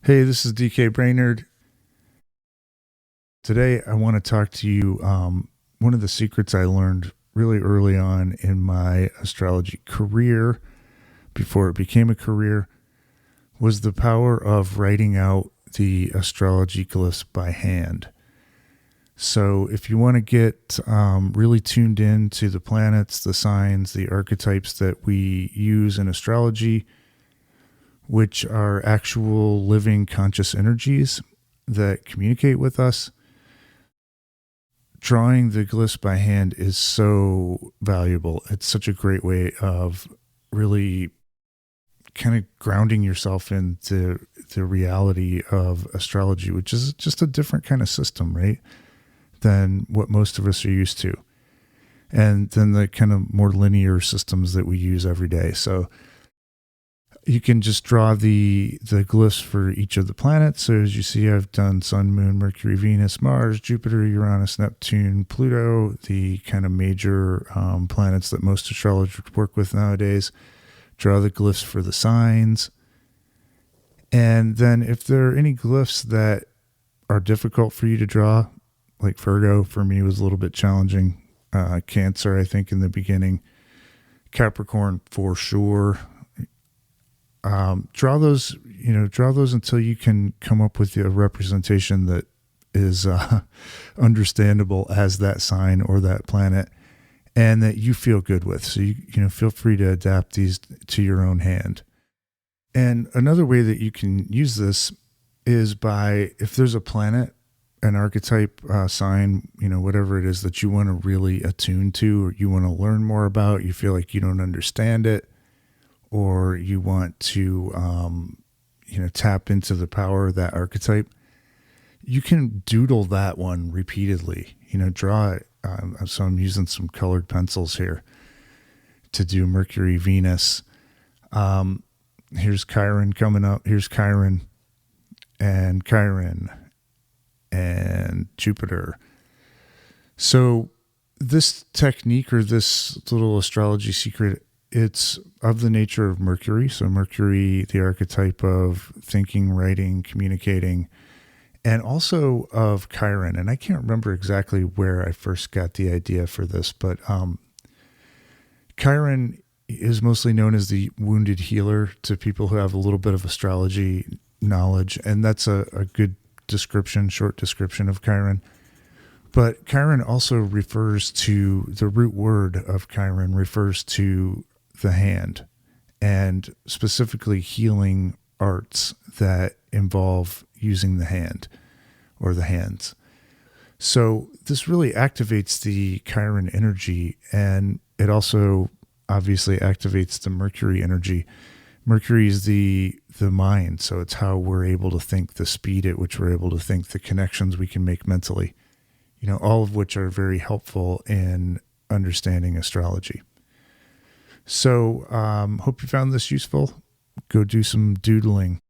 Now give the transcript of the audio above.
Hey, this is DK Brainerd. Today, I want to talk to you. One of the secrets I learned really early on in my astrology career, before it became a career, was the power of writing out the astrology glyphs by hand. So, if you want to get really tuned in to the planets, the signs, the archetypes that we use in astrology, which are actual living conscious energies that communicate with us, drawing the glyphs by hand is so valuable. It's such a great way of really kind of grounding yourself into the reality of astrology, which is just a different kind of system, right? Than what most of us are used to. And then the kind of more linear systems that we use every day. So you can just draw the glyphs for each of the planets. So as you see, I've done Sun, Moon, Mercury, Venus, Mars, Jupiter, Uranus, Neptune, Pluto, the kind of major planets that most astrologers work with nowadays. Draw the glyphs for the signs. And then if there are any glyphs that are difficult for you to draw, like Virgo for me was a little bit challenging. Cancer, I think, in the beginning. Capricorn for sure. Draw those until you can come up with a representation that is understandable as that sign or that planet, and that you feel good with. So you feel free to adapt these to your own hand. And another way that you can use this is by, if there's a planet, an archetype, sign, whatever it is that you want to really attune to, or you want to learn more about, you feel like you don't understand it, or you want to, tap into the power of that archetype, you can doodle that one repeatedly, draw it. So I'm using some colored pencils here to do Mercury, Venus. Here's Chiron coming up. Here's Chiron and Jupiter. So this technique, or this little astrology secret, it's of the nature of Mercury. So Mercury, the archetype of thinking, writing, communicating, and also of Chiron. And I can't remember exactly where I first got the idea for this, but Chiron is mostly known as the wounded healer to people who have a little bit of astrology knowledge. And that's a good description, short description of Chiron. But Chiron also refers to, the root word of Chiron refers to the hand, and specifically healing arts that involve using the hand or the hands. So this really activates the Chiron energy, and it also obviously activates the Mercury energy. Mercury is the mind, so it's how we're able to think, the speed at which we're able to think, the connections we can make mentally, all of which are very helpful in understanding astrology. So hope you found this useful. Go do some doodling.